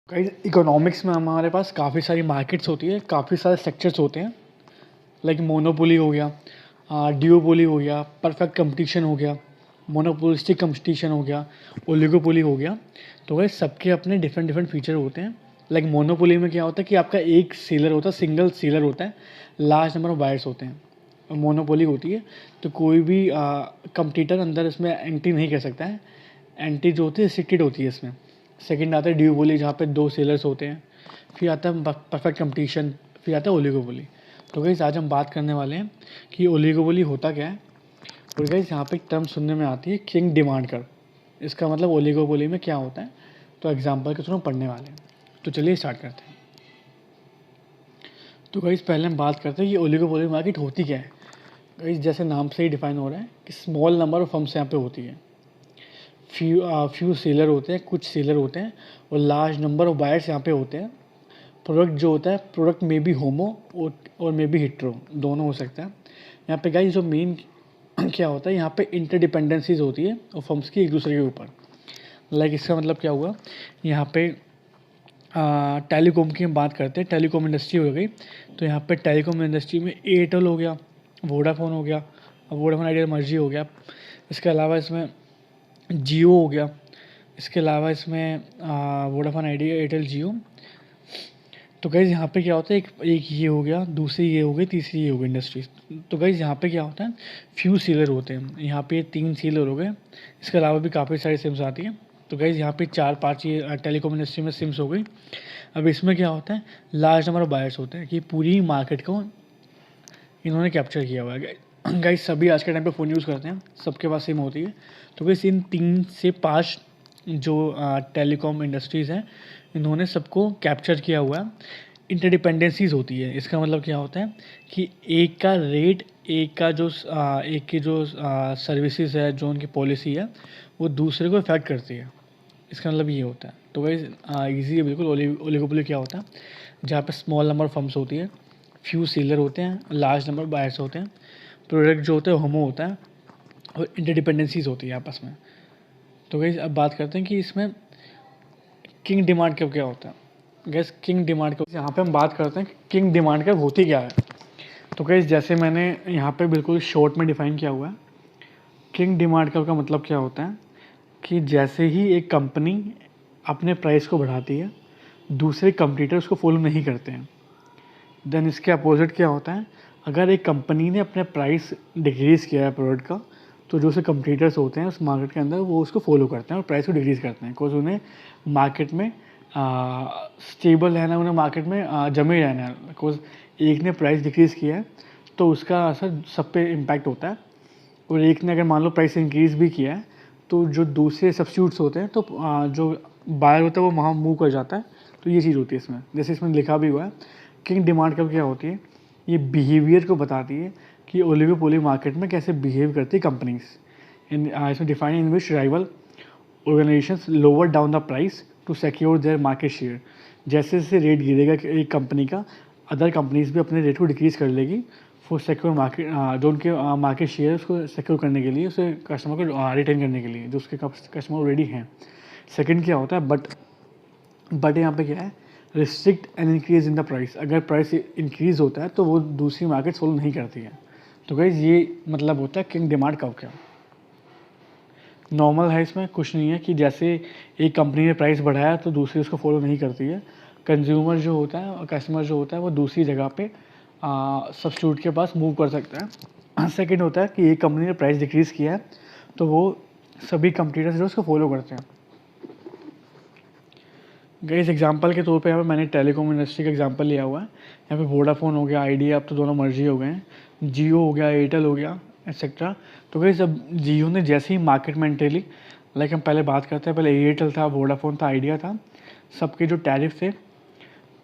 कई इकोनॉमिक्स में हमारे पास काफ़ी सारी मार्केट्स होती है, काफ़ी सारे सेक्टर्स होते हैं। लाइक मोनोपोली हो गया, ड्यूओपोली हो गया, परफेक्ट कंपटीशन हो गया, मोनोपोलिस्टिक कंपटीशन हो गया, ओलिगोपोली हो गया। तो वह सबके अपने डिफरेंट डिफरेंट फीचर होते हैं। लाइक मोनोपोली में क्या होता है कि आपका एक सेलर होता है, सिंगल सेलर होता है, लार्ज नंबर ऑफ बायर्स होते हैं। मोनोपोली होती है तो कोई भी कंपटीटर अंदर इसमें एंट्री नहीं कर सकता है। एंट्री जो होती है रिस्ट्रिक्टेड होती है इसमें। सेकंड आता है ड्यूओपोली, जहाँ पे दो सेलर्स होते हैं। फिर आता है परफेक्ट कंपटीशन, फिर आता है ओलिगोपोली। तो गाइस आज हम बात करने वाले हैं कि ओलिगोपोली होता क्या है। और गाइस यहाँ पे एक टर्म सुनने में आती है किंग डिमांड कर। इसका मतलब ओलिगोपोली में क्या होता है, तो एग्जांपल के थ्रू हम पढ़ने वाले हैं। तो चलिए स्टार्ट करते हैं। तो गाइस पहले हम बात करते हैं कि ओलिगोपोली मार्केट होती क्या है। गाइस जैसे नाम से ही डिफाइन हो रहा है कि स्मॉल नंबर ऑफ फर्म्स यहाँ पे होती है। फ्यू सेलर होते हैं, कुछ सेलर होते हैं, और लार्ज नंबर ऑफ बायर्स यहाँ पे होते हैं। प्रोडक्ट जो होता है, प्रोडक्ट में भी होमो और में भी हिट्रो, दोनों हो सकता है। यहाँ पे गाइस जो मेन क्या होता है, यहाँ पे इंटरडिपेंडेंसीज होती है और फर्म्स की एक दूसरे के ऊपर। लाइक इसका मतलब क्या हुआ, यहाँ पे टेलीकॉम की हम बात करते हैं, टेलीकॉम इंडस्ट्री हो गई। तो यहाँ पे टेलीकॉम इंडस्ट्री में एयरटेल हो गया, वोडाफोन हो गया, वोडाफोन आइडिया मर्जी हो गया। इसके अलावा इसमें जियो हो गया। इसके अलावा इसमें वोडाफोन आइडिया, एयरटेल, जियो। तो गाइज़ यहाँ पे क्या होता है, एक ये हो गया, दूसरी ये हो गई, तीसरी ये हो गई इंडस्ट्रीज। तो गाइज़ यहाँ पे क्या होता है, फ्यू सीलर होते हैं। यहाँ पे 3 सीलर हो गए। इसके अलावा भी काफ़ी सारी सिम्स आती हैं। तो गाइज़ यहाँ पे 4-5 ये टेलीकॉम इंडस्ट्री में सिम्स हो गई। अब इसमें क्या होता है, लार्ज नंबर ऑफ बायर्स होते हैं कि पूरी मार्केट को इन्होंने कैप्चर किया हुआ है। गाइस सभी आज के टाइम पे फ़ोन यूज़ करते हैं, सबके पास सिम होती है। तो गाइस इन 3 से 5 जो टेलीकॉम इंडस्ट्रीज़ हैं, इन्होंने सबको कैप्चर किया हुआ है। इंटरडिपेंडेंसीज़ होती है। इसका मतलब क्या होता है कि एक का रेट, एक की जो सर्विसेज है, जो उनकी पॉलिसी है, वो दूसरे को इफेक्ट करती है। इसका मतलब ये होता है। तो गाइस ईजी है बिल्कुल। ओलिगोपोली क्या होता है, जहाँ पे स्मॉल नंबर फर्म्स होती है, फ्यू सीलर होते हैं, लार्ज नंबर बायर्स होते हैं, प्रोडक्ट जो होता है होमो होता है, और इंटरडिपेंडेंसीज होती है आपस में। तो गाइस अब बात करते हैं कि इसमें किंग डिमांड कब क्या होता है। गैस किंग डिमांड कब, यहाँ पे हम बात करते हैं कि किंग डिमांड कब होती क्या है। तो गाइस जैसे मैंने यहाँ पे बिल्कुल शॉर्ट में डिफाइन किया हुआ है, किंग डिमांड कब का मतलब क्या होता है कि जैसे ही एक कंपनी अपने प्राइस को बढ़ाती है, दूसरे कंपटीटर उसको फॉलो नहीं करते हैं। देन इसके अपोजिट क्या होता है, अगर एक कंपनी ने अपने प्राइस डिक्रीज़ किया है प्रोडक्ट का, तो जो से कंपटीटर्स होते हैं उस मार्केट के अंदर, वो उसको फॉलो करते हैं और प्राइस को डिक्रीज़ करते हैं। बिकॉज उन्हें मार्केट में स्टेबल रहना है, उन्हें मार्केट में जमे रहना है। बिकॉज एक ने प्राइस डिक्रीज़ किया है तो उसका असर सब पे इम्पैक्ट होता है, और एक ने अगर मान लो प्राइस इंक्रीज़ भी किया है, तो जो दूसरे सब्स्टिट्यूट्स होते हैं, तो जो बायर होता है वो वहाँ मूव कर जाता है। तो ये चीज़ होती है इसमें। जैसे इसमें लिखा भी हुआ है, किंग डिमांड कब क्या होती है, ये बिहेवियर को बताती है कि ओलिगोपोली मार्केट में कैसे बिहेव करती है कंपनीज। इसमें define in which rival organisations lower down the price to secure their market share. जैसे जैसे रेट गिरेगा एक कंपनी का, अदर कंपनीज भी अपने रेट को डिक्रीज़ कर लेगी फॉर सिक्योर मार्केट, जो उनके मार्केट शेयर उसको सिक्योर करने के लिए, उसे कस्टमर को रिटेन करने के लिए, जो उसके कस्टमर ऑलरेडी हैं। सेकंड क्या होता है, बट यहाँ पे क्या है, restrict and increase in the price. अगर प्राइस इंक्रीज़ होता है तो वो दूसरी मार्केट फॉलो नहीं करती है। तो गाइस ये मतलब होता है किंग डिमांड कब क्या। नॉर्मल है, इसमें कुछ नहीं है कि जैसे एक कंपनी ने प्राइस बढ़ाया तो दूसरी उसको फॉलो नहीं करती है। कंज्यूमर जो होता है और कस्टमर जो होता है वो दूसरी जगह पे सब्स्टिट्यूट के पास मूव कर सकता है। सेकंड होता है कि एक कंपनी ने प्राइस डिक्रीज़ किया है तो वो सभी कंपटीटर्स जो उसको फॉलो करते हैं। गाइस एग्जांपल के तौर पे यहाँ पे मैंने टेलीकॉम इंडस्ट्री का एग्जांपल लिया हुआ है। यहाँ पे वोडाफोन हो गया, आइडिया, अब तो दोनों मर्जी हो गए हैं, जियो हो गया, एयरटेल हो गया, एक्सेट्रा। तो गाइस अब जियो ने जैसे ही मार्केट में एंट्री ली, लाइक हम पहले बात करते हैं, पहले एयरटेल था, वोडाफोन था, आइडिया था, सबके जो टैरिफ थे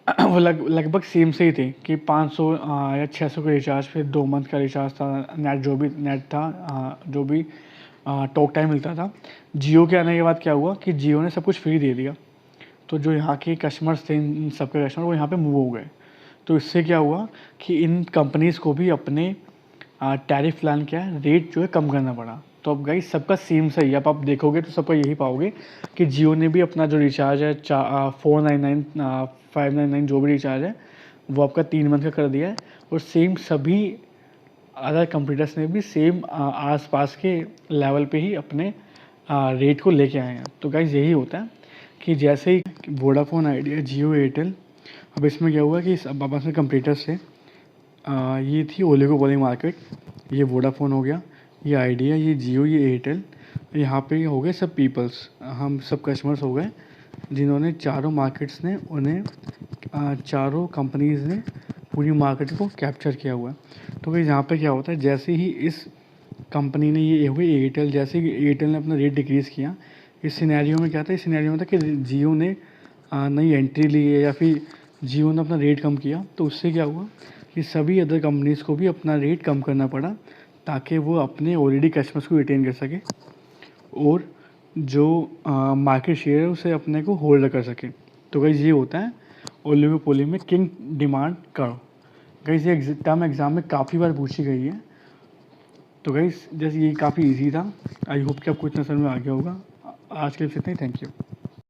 वो लगभग सेम से ही थे कि 500 या 600 का रिचार्ज, फिर 2 मंथ का रिचार्ज था, नेट जो भी नेट था, जो भी टॉक टाइम मिलता था। जियो के आने के बाद क्या हुआ कि जियो ने सब कुछ फ्री दे दिया। तो जो यहाँ के कस्टमर्स थे, इन सबके कस्टमर वो यहाँ पे मूव हो गए। तो इससे क्या हुआ कि इन कंपनीज़ को भी अपने टैरिफ प्लान क्या है, रेट जो है कम करना पड़ा। तो अब गाइस सबका सेम सही है। अब आप देखोगे तो सबका यही पाओगे कि जियो ने भी अपना जो रिचार्ज है 499 599 जो भी रिचार्ज है वो आपका 3 मंथ का कर दिया है। और सेम सभी अदर कंपटीटर्स ने भी सेम आस पास के लेवल पे ही अपने रेट को लेके आए हैं। तो गाइस यही होता है कि जैसे ही वोडाफोन, आइडिया, जियो, एयरटेल, अब इसमें क्या हुआ कि अब आपस में कंपटीटर्स थे। ये थी ओलिगोपोली मार्केट, ये वोडाफोन हो गया, ये आइडिया, ये जियो, ये एयरटेल, यहाँ पे हो गए सब पीपल्स, हम सब कस्टमर्स हो गए जिन्होंने चारों मार्केट्स ने उन्हें चारों कंपनीज़ ने पूरी मार्केट को कैप्चर किया हुआ है। तो भाई यहाँ पे क्या होता है, जैसे ही इस कंपनी ने ये हुई एयरटेल, जैसे ही एयरटेल ने अपना रेट डिक्रीज़ किया, इस सिनेरियो में क्या था, इस सिनेरियो में था कि जियो ने नई एंट्री ली है या फिर जियो ने अपना रेट कम किया, तो उससे क्या हुआ कि सभी अदर कंपनीज़ को भी अपना रेट कम करना पड़ा ताकि वो अपने ऑलरेडी कस्टमर्स को रिटेन कर सके और जो मार्केट शेयर है उसे अपने को होल्ड कर सके। तो गाइस ये होता है ओलिगोपोली में किंग डिमांड कर्व। गाइस ये टर्म एग्ज़ाम में काफ़ी बार पूछी गई है। तो गाइस जैसे ये काफ़ी इजी था, आई होप कि आपको इतना समझ में आ गया होगा। आज के लिए इतना ही, थैंक यू।